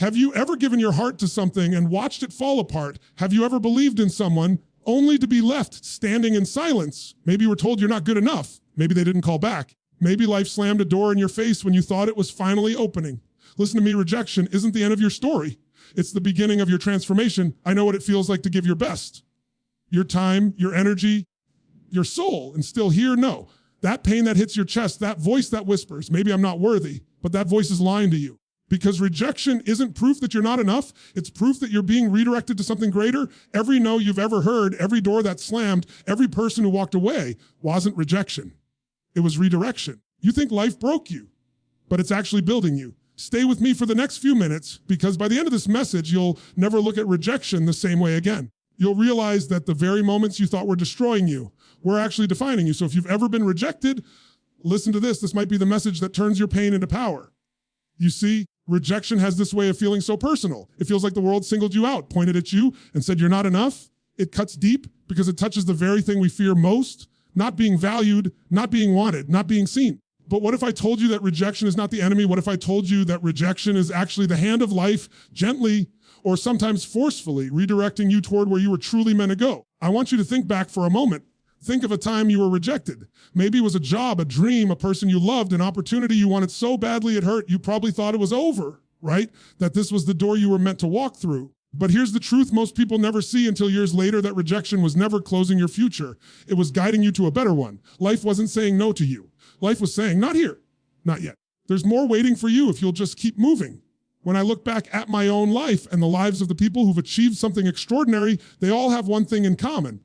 Have you ever given your heart to something and watched it fall apart? Have you ever believed in someone only to be left standing in silence? Maybe you were told you're not good enough. Maybe they didn't call back. Maybe life slammed a door in your face when you thought it was finally opening. Listen to me, rejection isn't the end of your story. It's the beginning of your transformation. I know what it feels like to give your best. Your time, your energy, your soul, and still hear no. That pain that hits your chest, that voice that whispers, maybe I'm not worthy, but that voice is lying to you. Because rejection isn't proof that you're not enough. It's proof that you're being redirected to something greater. Every no you've ever heard, every door that slammed, every person who walked away wasn't rejection. It was redirection. You think life broke you, but it's actually building you. Stay with me for the next few minutes, because by the end of this message, you'll never look at rejection the same way again. You'll realize that the very moments you thought were destroying you were actually defining you. So if you've ever been rejected, listen to this. This might be the message that turns your pain into power. You see, rejection has this way of feeling so personal. It feels like the world singled you out, pointed at you, and said you're not enough. It cuts deep because it touches the very thing we fear most, not being valued, not being wanted, not being seen. But what if I told you that rejection is not the enemy? What if I told you that rejection is actually the hand of life, gently or sometimes forcefully redirecting you toward where you were truly meant to go? I want you to think back for a moment. Think of a time you were rejected. Maybe it was a job, a dream, a person you loved, an opportunity you wanted so badly it hurt, you probably thought it was over, right? That this was the door you were meant to walk through. But here's the truth most people never see until years later, that rejection was never closing your future. It was guiding you to a better one. Life wasn't saying no to you. Life was saying, not here, not yet. There's more waiting for you if you'll just keep moving. When I look back at my own life and the lives of the people who've achieved something extraordinary, they all have one thing in common.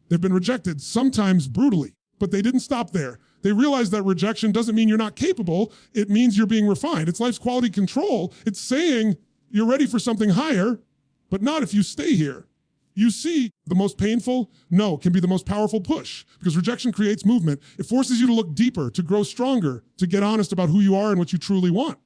They've been rejected, sometimes brutally, but they didn't stop there. They realized that rejection doesn't mean you're not capable. It means you're being refined. It's life's quality control. It's saying you're ready for something higher, but not if you stay here. You see, the most painful no can be the most powerful push, because rejection creates movement. It forces you to look deeper, to grow stronger, to get honest about who you are and what you truly want.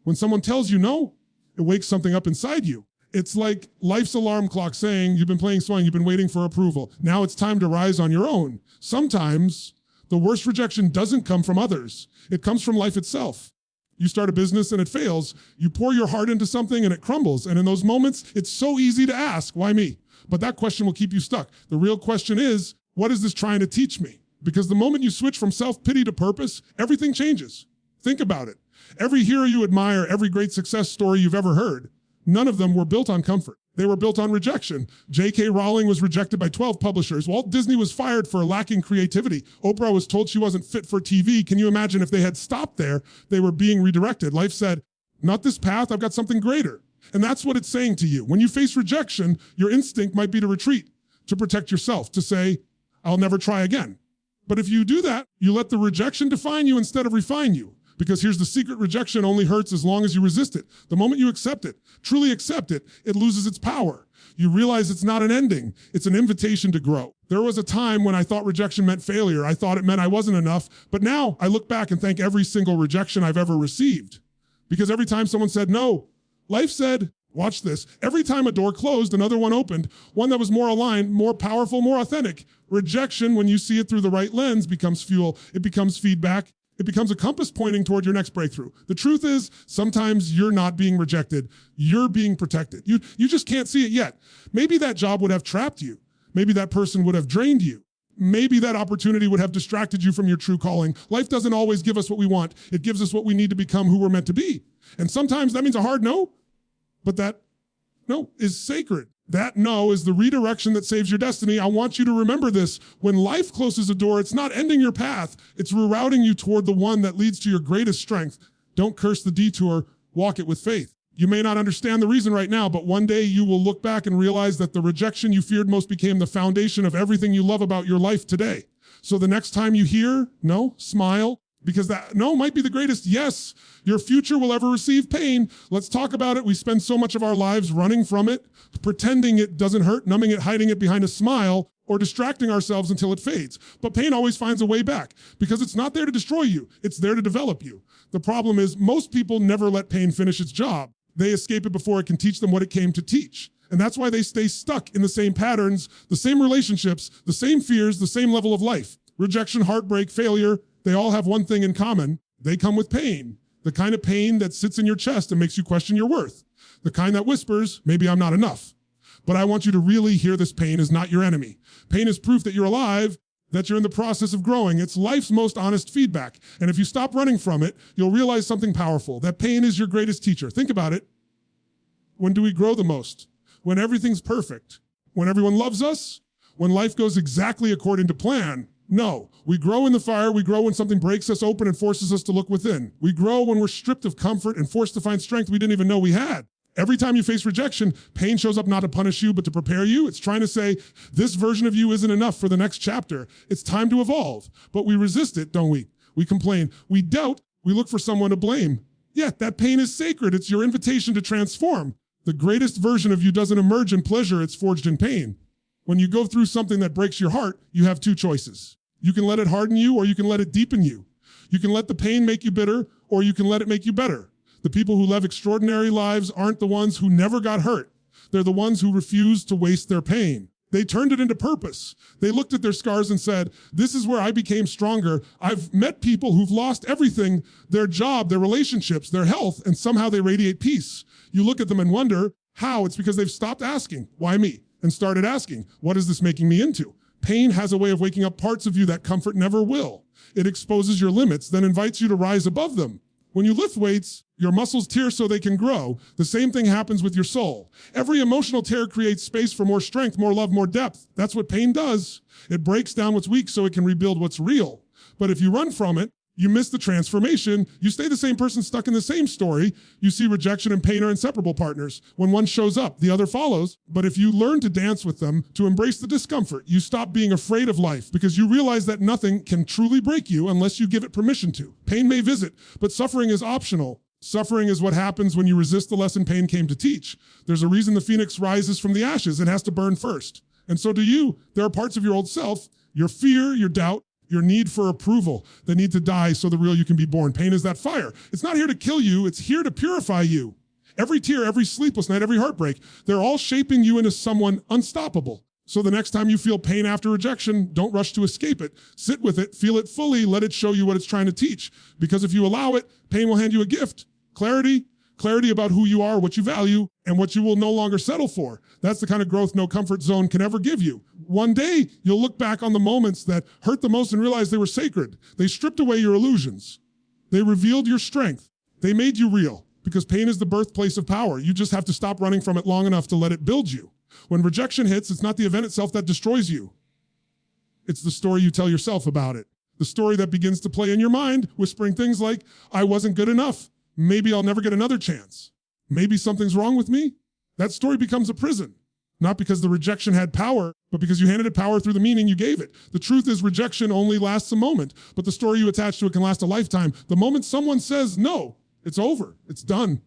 When someone tells you no, it wakes something up inside you. It's like life's alarm clock saying, you've been playing swing, you've been waiting for approval. Now it's time to rise on your own. Sometimes the worst rejection doesn't come from others. It comes from life itself. You start a business and it fails. You pour your heart into something and it crumbles. And in those moments, it's so easy to ask, why me? But that question will keep you stuck. The real question is, what is this trying to teach me? Because the moment you switch from self-pity to purpose, everything changes. Think about it. Every hero you admire, every great success story you've ever heard, none of them were built on comfort. They were built on rejection. J.K. Rowling was rejected by 12 publishers. Walt Disney was fired for lacking creativity. Oprah was told she wasn't fit for TV. Can you imagine if they had stopped there, they were being redirected? Life said, not this path, I've got something greater. And that's what it's saying to you. When you face rejection, your instinct might be to retreat, to protect yourself, to say, I'll never try again. But if you do that, you let the rejection define you instead of refine you. Because here's the secret, rejection only hurts as long as you resist it. The moment you accept it, truly accept it, it loses its power. You realize it's not an ending, it's an invitation to grow. There was a time when I thought rejection meant failure. I thought it meant I wasn't enough. But now I look back and thank every single rejection I've ever received. Because every time someone said no, life said, watch this, every time a door closed, another one opened, one that was more aligned, more powerful, more authentic. Rejection, when you see it through the right lens, becomes fuel. It becomes feedback. It becomes a compass pointing toward your next breakthrough. The truth is, sometimes you're not being rejected. You're being protected. You just can't see it yet. Maybe that job would have trapped you. Maybe that person would have drained you. Maybe that opportunity would have distracted you from your true calling. Life doesn't always give us what we want. It gives us what we need to become who we're meant to be. And sometimes that means a hard no, but that no is sacred. That no is the redirection that saves your destiny. I want you to remember this. When life closes a door, it's not ending your path. It's rerouting you toward the one that leads to your greatest strength. Don't curse the detour. Walk it with faith. You may not understand the reason right now, but one day you will look back and realize that the rejection you feared most became the foundation of everything you love about your life today. So the next time you hear no, smile, because that no might be the greatest yes your future will ever receive. Pain, let's talk about it. We spend so much of our lives running from it, pretending it doesn't hurt, numbing it, hiding it behind a smile, or distracting ourselves until it fades. But pain always finds a way back, because it's not there to destroy you. It's there to develop you. The problem is most people never let pain finish its job. They escape it before it can teach them what it came to teach. And that's why they stay stuck in the same patterns, the same relationships, the same fears, the same level of life. Rejection, heartbreak, failure, they all have one thing in common. They come with pain. The kind of pain that sits in your chest and makes you question your worth. The kind that whispers, maybe I'm not enough. But I want you to really hear this pain is not your enemy. Pain is proof that you're alive, that you're in the process of growing. It's life's most honest feedback. And if you stop running from it, you'll realize something powerful. That pain is your greatest teacher. Think about it. When do we grow the most? When everything's perfect. When everyone loves us? When life goes exactly according to plan? No. We grow in the fire. We grow when something breaks us open and forces us to look within. We grow when we're stripped of comfort and forced to find strength we didn't even know we had. Every time you face rejection, pain shows up not to punish you, but to prepare you. It's trying to say, this version of you isn't enough for the next chapter. It's time to evolve. But we resist it, don't we? We complain. We doubt. We look for someone to blame. Yet that pain is sacred. It's your invitation to transform. The greatest version of you doesn't emerge in pleasure. It's forged in pain. When you go through something that breaks your heart, you have two choices. You can let it harden you, or you can let it deepen you. You can let the pain make you bitter, or you can let it make you better. The people who live extraordinary lives aren't the ones who never got hurt. They're the ones who refuse to waste their pain. They turned it into purpose. They looked at their scars and said, this is where I became stronger. I've met people who've lost everything, their job, their relationships, their health, and somehow they radiate peace. You look at them and wonder how. It's because they've stopped asking, why me? And started asking, what is this making me into? Pain has a way of waking up parts of you that comfort never will. It exposes your limits, then invites you to rise above them. When you lift weights, your muscles tear so they can grow. The same thing happens with your soul. Every emotional tear creates space for more strength, more love, more depth. That's what pain does. It breaks down what's weak so it can rebuild what's real. But if you run from it, you miss the transformation. You stay the same person stuck in the same story. You see rejection and pain are inseparable partners. When one shows up, the other follows. But if you learn to dance with them, to embrace the discomfort, you stop being afraid of life because you realize that nothing can truly break you unless you give it permission to. Pain may visit, but suffering is optional. Suffering is what happens when you resist the lesson pain came to teach. There's a reason the phoenix rises from the ashes. It has to burn first. And so do you. There are parts of your old self, your fear, your doubt, your need for approval, that need to die so the real you can be born. Pain is that fire. It's not here to kill you. It's here to purify you. Every tear, every sleepless night, every heartbreak, they're all shaping you into someone unstoppable. So the next time you feel pain after rejection, don't rush to escape it. Sit with it, feel it fully, let it show you what it's trying to teach. Because if you allow it, pain will hand you a gift. Clarity about who you are, what you value, and what you will no longer settle for. That's the kind of growth no comfort zone can ever give you. One day, you'll look back on the moments that hurt the most and realize they were sacred. They stripped away your illusions. They revealed your strength. They made you real, because pain is the birthplace of power. You just have to stop running from it long enough to let it build you. When rejection hits, it's not the event itself that destroys you. It's the story you tell yourself about it. The story that begins to play in your mind, whispering things like, I wasn't good enough. Maybe I'll never get another chance. Maybe something's wrong with me. That story becomes a prison. Not because the rejection had power, but because you handed it power through the meaning you gave it. The truth is rejection only lasts a moment, but the story you attach to it can last a lifetime. The moment someone says no, it's over, it's done.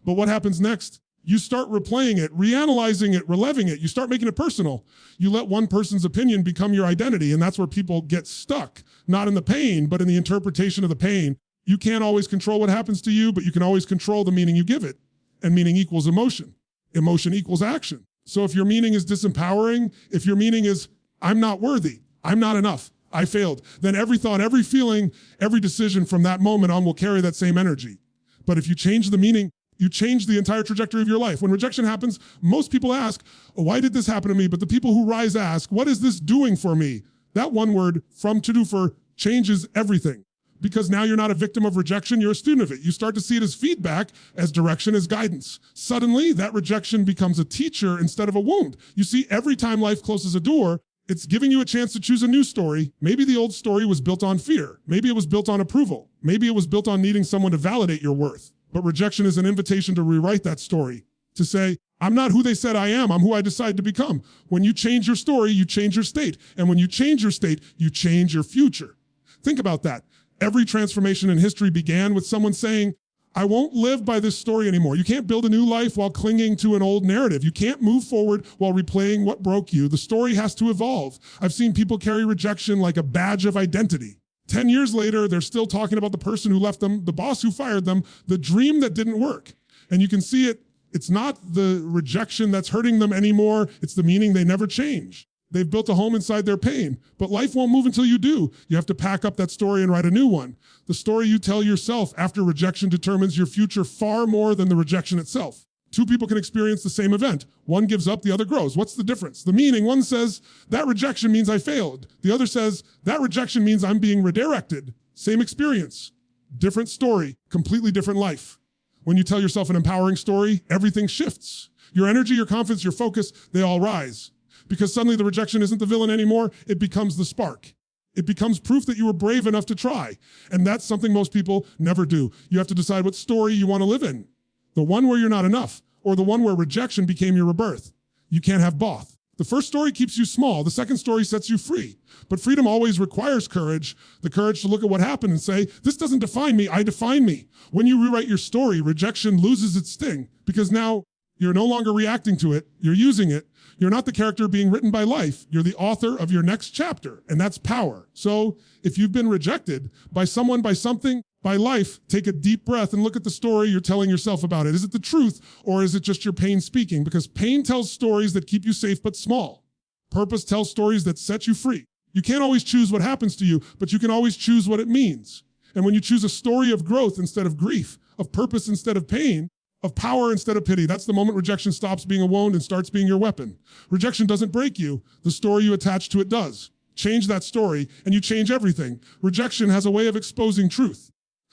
But what happens next? You start replaying it, reanalyzing it, reliving it. You start making it personal. You let one person's opinion become your identity, and that's where people get stuck. Not in the pain, but in the interpretation of the pain. You can't always control what happens to you, but you can always control the meaning you give it. And meaning equals emotion. Emotion equals action. So if your meaning is disempowering, if your meaning is, I'm not worthy, I'm not enough, I failed, then every thought, every feeling, every decision from that moment on will carry that same energy. But if you change the meaning, you change the entire trajectory of your life. When rejection happens, most people ask, why did this happen to me? But the people who rise ask, what is this doing for me? That one word, from to do for, changes everything. Because now you're not a victim of rejection, you're a student of it. You start to see it as feedback, as direction, as guidance. Suddenly, that rejection becomes a teacher instead of a wound. You see, every time life closes a door, it's giving you a chance to choose a new story. Maybe the old story was built on fear. Maybe it was built on approval. Maybe it was built on needing someone to validate your worth. But rejection is an invitation to rewrite that story. To say, I'm not who they said I am, I'm who I decide to become. When you change your story, you change your state. And when you change your state, you change your future. Think about that. Every transformation in history began with someone saying, I won't live by this story anymore. You can't build a new life while clinging to an old narrative. You can't move forward while replaying what broke you. The story has to evolve. I've seen people carry rejection like a badge of identity. 10 years later, they're still talking about the person who left them, the boss who fired them, the dream that didn't work. And you can see it. It's not the rejection that's hurting them anymore. It's the meaning they never change. They've built a home inside their pain, but life won't move until you do. You have to pack up that story and write a new one. The story you tell yourself after rejection determines your future far more than the rejection itself. Two people can experience the same event. One gives up, the other grows. What's the difference? The meaning, one says, that rejection means I failed. The other says, that rejection means I'm being redirected. Same experience, different story, completely different life. When you tell yourself an empowering story, everything shifts. Your energy, your confidence, your focus, they all rise. Because suddenly the rejection isn't the villain anymore, it becomes the spark. It becomes proof that you were brave enough to try. And that's something most people never do. You have to decide what story you want to live in. The one where you're not enough, or the one where rejection became your rebirth. You can't have both. The first story keeps you small. The second story sets you free. But freedom always requires courage, the courage to look at what happened and say, this doesn't define me, I define me. When you rewrite your story, rejection loses its sting because now you're no longer reacting to it, you're using it. You're not the character being written by life. You're the author of your next chapter, and that's power. So if you've been rejected by someone, by something, by life, take a deep breath and look at the story you're telling yourself about it. Is it the truth, or is it just your pain speaking? Because pain tells stories that keep you safe but small. Purpose tells stories that set you free. You can't always choose what happens to you, but you can always choose what it means. And when you choose a story of growth instead of grief, of purpose instead of pain, of power instead of pity, that's the moment rejection stops being a wound and starts being your weapon. Rejection doesn't break you. The story you attach to it does. Change that story and you change everything. Rejection has a way of exposing truth.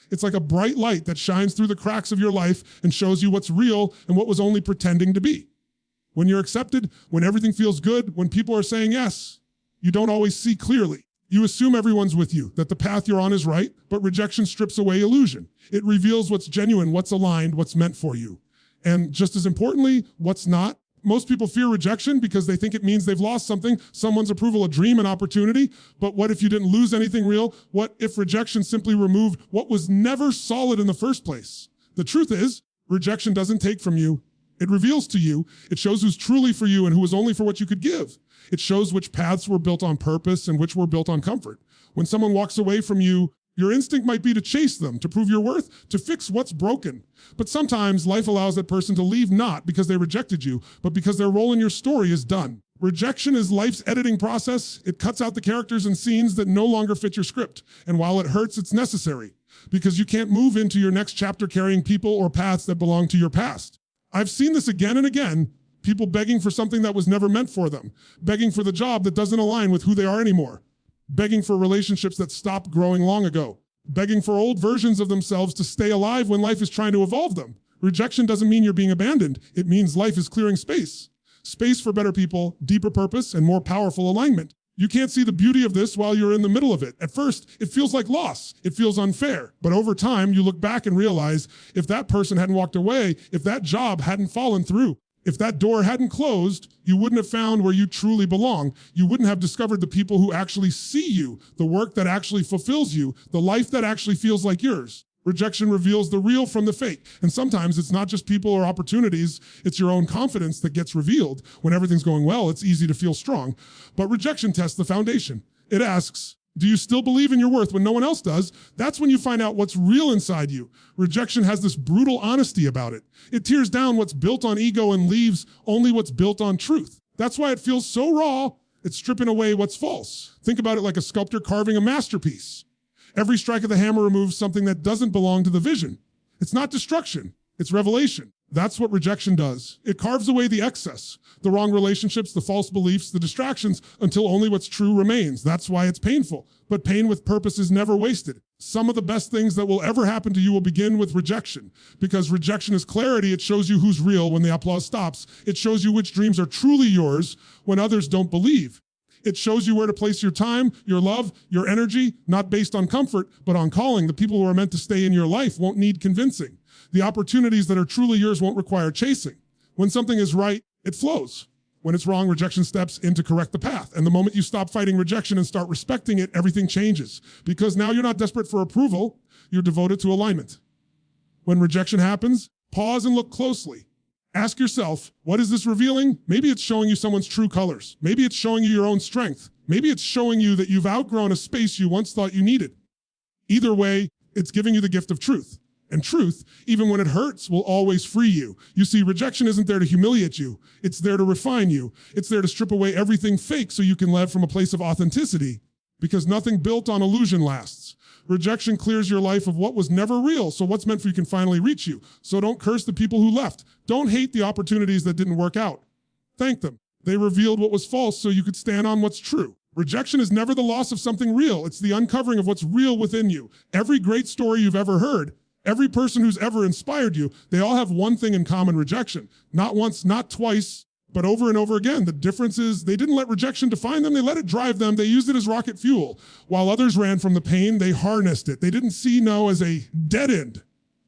It's like a bright light that shines through the cracks of your life and shows you what's real and what was only pretending to be. When you're accepted, when everything feels good, when people are saying yes, you don't always see clearly. You assume everyone's with you, that the path you're on is right, but rejection strips away illusion. It reveals what's genuine, what's aligned, what's meant for you. And just as importantly, what's not. Most people fear rejection because they think it means they've lost something, someone's approval, a dream, an opportunity. But what if you didn't lose anything real? What if rejection simply removed what was never solid in the first place? The truth is, rejection doesn't take from you. It reveals to you. It shows who's truly for you and who was only for what you could give. It shows which paths were built on purpose and which were built on comfort. When someone walks away from you, your instinct might be to chase them, to prove your worth, to fix what's broken. But sometimes life allows that person to leave not because they rejected you, but because their role in your story is done. Rejection is life's editing process. It cuts out the characters and scenes that no longer fit your script. And while it hurts, it's necessary because you can't move into your next chapter carrying people or paths that belong to your past. I've seen this again and again. People begging for something that was never meant for them, begging for the job that doesn't align with who they are anymore, begging for relationships that stopped growing long ago, begging for old versions of themselves to stay alive when life is trying to evolve them. Rejection doesn't mean you're being abandoned. It means life is clearing space. Space for better people, deeper purpose, and more powerful alignment. You can't see the beauty of this while you're in the middle of it. At first, it feels like loss. It feels unfair. But over time, you look back and realize if that person hadn't walked away, if that job hadn't fallen through, if that door hadn't closed, you wouldn't have found where you truly belong. You wouldn't have discovered the people who actually see you, the work that actually fulfills you, the life that actually feels like yours. Rejection reveals the real from the fake. And sometimes it's not just people or opportunities, it's your own confidence that gets revealed. When everything's going well, it's easy to feel strong. But rejection tests the foundation. It asks, do you still believe in your worth when no one else does? That's when you find out what's real inside you. Rejection has this brutal honesty about it. It tears down what's built on ego and leaves only what's built on truth. That's why it feels so raw. It's stripping away what's false. Think about it like a sculptor carving a masterpiece. Every strike of the hammer removes something that doesn't belong to the vision. It's not destruction, it's revelation. That's what rejection does. It carves away the excess, the wrong relationships, the false beliefs, the distractions, until only what's true remains. That's why it's painful. But pain with purpose is never wasted. Some of the best things that will ever happen to you will begin with rejection. Because rejection is clarity. It shows you who's real when the applause stops. It shows you which dreams are truly yours when others don't believe. It shows you where to place your time, your love, your energy, not based on comfort, but on calling. The people who are meant to stay in your life won't need convincing. The opportunities that are truly yours won't require chasing. When something is right, it flows. When it's wrong, rejection steps in to correct the path. And the moment you stop fighting rejection and start respecting it, everything changes. Because now you're not desperate for approval, you're devoted to alignment. When rejection happens, pause and look closely. Ask yourself, what is this revealing? Maybe it's showing you someone's true colors. Maybe it's showing you your own strength. Maybe it's showing you that you've outgrown a space you once thought you needed. Either way, it's giving you the gift of truth. And truth, even when it hurts, will always free you. You see, rejection isn't there to humiliate you. It's there to refine you. It's there to strip away everything fake so you can live from a place of authenticity. Because nothing built on illusion lasts. Rejection clears your life of what was never real, so what's meant for you can finally reach you. So don't curse the people who left. Don't hate the opportunities that didn't work out. Thank them. They revealed what was false so you could stand on what's true. Rejection is never the loss of something real. It's the uncovering of what's real within you. Every great story you've ever heard, every person who's ever inspired you, they all have one thing in common: rejection. Not once, not twice, but over and over again. The difference is they didn't let rejection define them. They let it drive them. They used it as rocket fuel. While others ran from the pain, they harnessed it. They didn't see no as a dead end.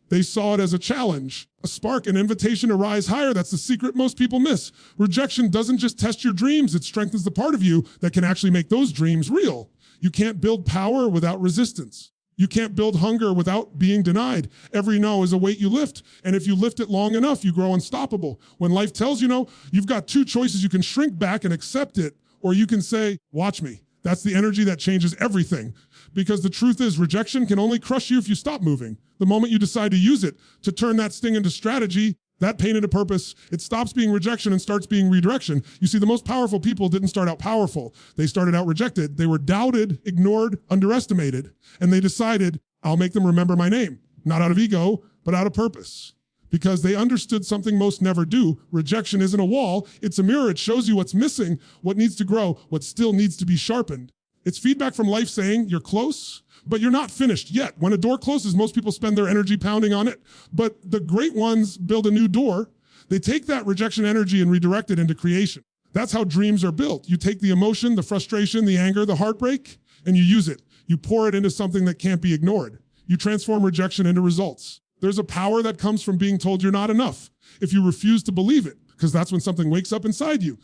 They saw it as a challenge, a spark, an invitation to rise higher. That's the secret most people miss. Rejection doesn't just test your dreams. It strengthens the part of you that can actually make those dreams real. You can't build power without resistance. You can't build hunger without being denied. Every no is a weight you lift. And if you lift it long enough, you grow unstoppable. When life tells you no, you've got two choices. You can shrink back and accept it, or you can say, watch me. That's the energy that changes everything. Because the truth is, rejection can only crush you if you stop moving. The moment you decide to use it, to turn that sting into strategy, that pain into purpose, it stops being rejection and starts being redirection. You see, the most powerful people didn't start out powerful. They started out rejected. They were doubted, ignored, underestimated, and they decided, I'll make them remember my name. Not out of ego, but out of purpose. Because they understood something most never do. Rejection isn't a wall. It's a mirror. It shows you what's missing, what needs to grow, what still needs to be sharpened. It's feedback from life saying you're close, but you're not finished yet. When a door closes, most people spend their energy pounding on it. But the great ones build a new door. They take that rejection energy and redirect it into creation. That's how dreams are built. You take the emotion, the frustration, the anger, the heartbreak, and you use it. You pour it into something that can't be ignored. You transform rejection into results. There's a power that comes from being told you're not enough. If you refuse to believe it, because that's when something wakes up inside you.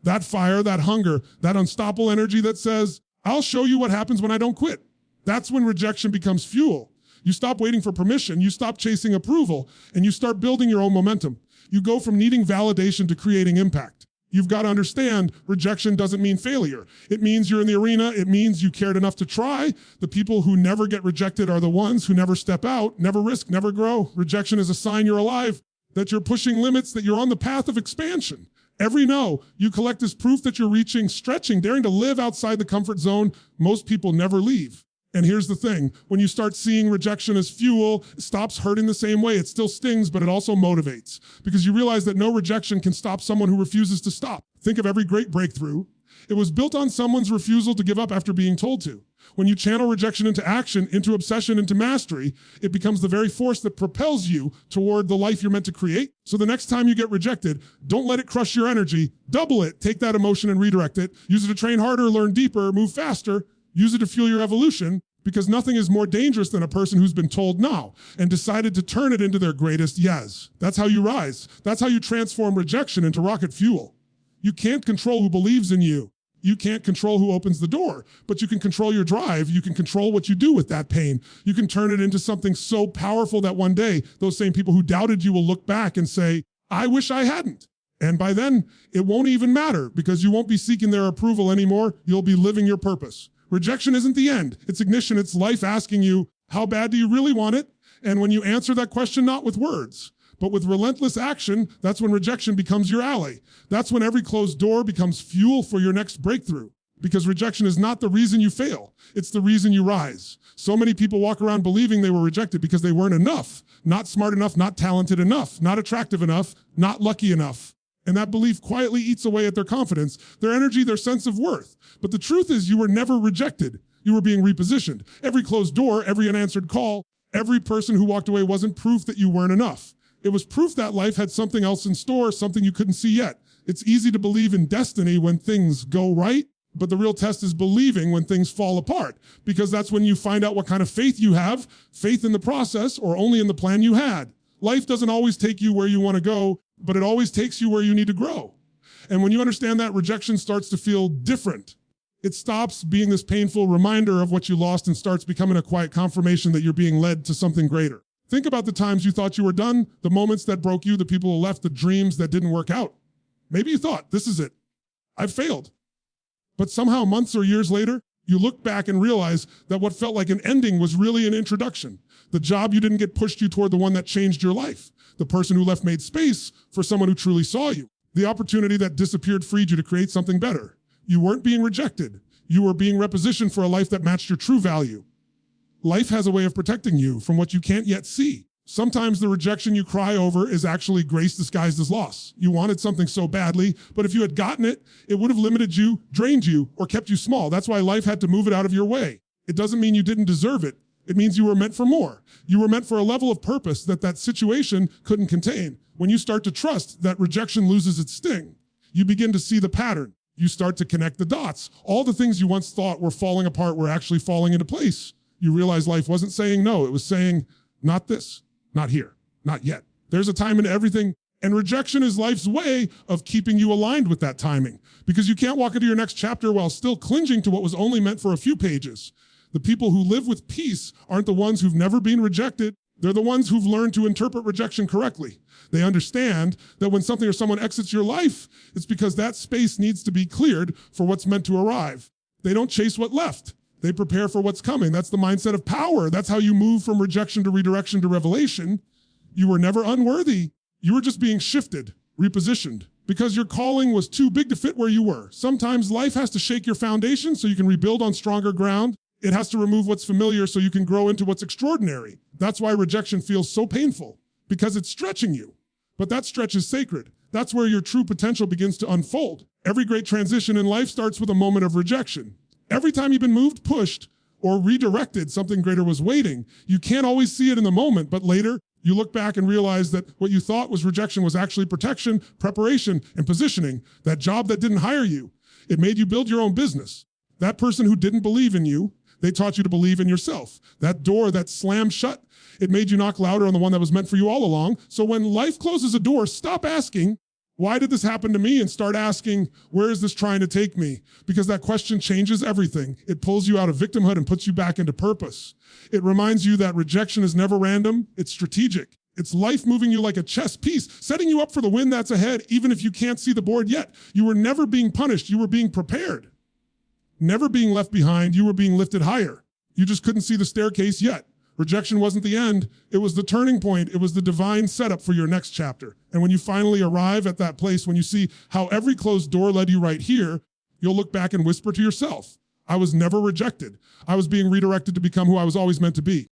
That fire, that hunger, that unstoppable energy that says, I'll show you what happens when I don't quit. That's when rejection becomes fuel. You stop waiting for permission, you stop chasing approval, and you start building your own momentum. You go from needing validation to creating impact. You've got to understand rejection doesn't mean failure. It means you're in the arena. It means you cared enough to try. The people who never get rejected are the ones who never step out, never risk, never grow. Rejection is a sign you're alive, that you're pushing limits, that you're on the path of expansion. Every no you collect is proof that you're reaching, stretching, daring to live outside the comfort zone. Most people never leave. And here's the thing, when you start seeing rejection as fuel, it stops hurting the same way. It still stings, but it also motivates. Because you realize that no rejection can stop someone who refuses to stop. Think of every great breakthrough. It was built on someone's refusal to give up after being told to. When you channel rejection into action, into obsession, into mastery, it becomes the very force that propels you toward the life you're meant to create. So the next time you get rejected, don't let it crush your energy. Double it. Take that emotion and redirect it. Use it to train harder, learn deeper, move faster. Use it to fuel your evolution, because nothing is more dangerous than a person who's been told no and decided to turn it into their greatest yes. That's how you rise. That's how you transform rejection into rocket fuel. You can't control who believes in you. You can't control who opens the door, but you can control your drive. You can control what you do with that pain. You can turn it into something so powerful that one day, those same people who doubted you will look back and say, I wish I hadn't. And by then, it won't even matter, because you won't be seeking their approval anymore. You'll be living your purpose. Rejection isn't the end. It's ignition. It's life asking you, how bad do you really want it? And when you answer that question, not with words, but with relentless action, that's when rejection becomes your ally. That's when every closed door becomes fuel for your next breakthrough. Because rejection is not the reason you fail. It's the reason you rise. So many people walk around believing they were rejected because they weren't enough, not smart enough, not talented enough, not attractive enough, not lucky enough. And that belief quietly eats away at their confidence, their energy, their sense of worth. But the truth is, you were never rejected. You were being repositioned. Every closed door, every unanswered call, every person who walked away wasn't proof that you weren't enough. It was proof that life had something else in store, something you couldn't see yet. It's easy to believe in destiny when things go right, but the real test is believing when things fall apart, because that's when you find out what kind of faith you have, faith in the process or only in the plan you had. Life doesn't always take you where you want to go, but it always takes you where you need to grow. And when you understand that, rejection starts to feel different. It stops being this painful reminder of what you lost and starts becoming a quiet confirmation that you're being led to something greater. Think about the times you thought you were done, the moments that broke you, the people who left, the dreams that didn't work out. Maybe you thought, this is it. I've failed. But somehow months or years later, You look back and realize that what felt like an ending was really an introduction. The job you didn't get pushed you toward the one that changed your life. The person who left made space for someone who truly saw you. The opportunity that disappeared freed you to create something better. You weren't being rejected. You were being repositioned for a life that matched your true value. Life has a way of protecting you from what you can't yet see. Sometimes the rejection you cry over is actually grace disguised as loss. You wanted something so badly, but if you had gotten it, it would have limited you, drained you, or kept you small. That's why life had to move it out of your way. It doesn't mean you didn't deserve it. It means you were meant for more. You were meant for a level of purpose that situation couldn't contain. When you start to trust that rejection loses its sting, you begin to see the pattern. You start to connect the dots. All the things you once thought were falling apart were actually falling into place. You realize life wasn't saying no. It was saying, not this, not here, not yet. There's a time in everything, and rejection is life's way of keeping you aligned with that timing, because you can't walk into your next chapter while still clinging to what was only meant for a few pages. The people who live with peace aren't the ones who've never been rejected. They're the ones who've learned to interpret rejection correctly. They understand that when something or someone exits your life, it's because that space needs to be cleared for what's meant to arrive. They don't chase what left. They prepare for what's coming. That's the mindset of power. That's how you move from rejection to redirection to revelation. You were never unworthy. You were just being shifted, repositioned, because your calling was too big to fit where you were. Sometimes life has to shake your foundation so you can rebuild on stronger ground. It has to remove what's familiar so you can grow into what's extraordinary. That's why rejection feels so painful, because it's stretching you. But that stretch is sacred. That's where your true potential begins to unfold. Every great transition in life starts with a moment of rejection. Every time you've been moved, pushed, or redirected, something greater was waiting. You can't always see it in the moment, but later you look back and realize that what you thought was rejection was actually protection, preparation, and positioning. That job that didn't hire you, it made you build your own business. That person who didn't believe in you, they taught you to believe in yourself. That door that slammed shut, it made you knock louder on the one that was meant for you all along. So when life closes a door, stop asking, why did this happen to me? And start asking, where is this trying to take me? Because that question changes everything. It pulls you out of victimhood and puts you back into purpose. It reminds you that rejection is never random. It's strategic. It's life moving you like a chess piece, setting you up for the win that's ahead, even if you can't see the board yet. You were never being punished. You were being prepared. Never being left behind, you were being lifted higher. You just couldn't see the staircase yet. Rejection wasn't the end, it was the turning point. It was the divine setup for your next chapter. And when you finally arrive at that place, when you see how every closed door led you right here, you'll look back and whisper to yourself, I was never rejected. I was being redirected to become who I was always meant to be.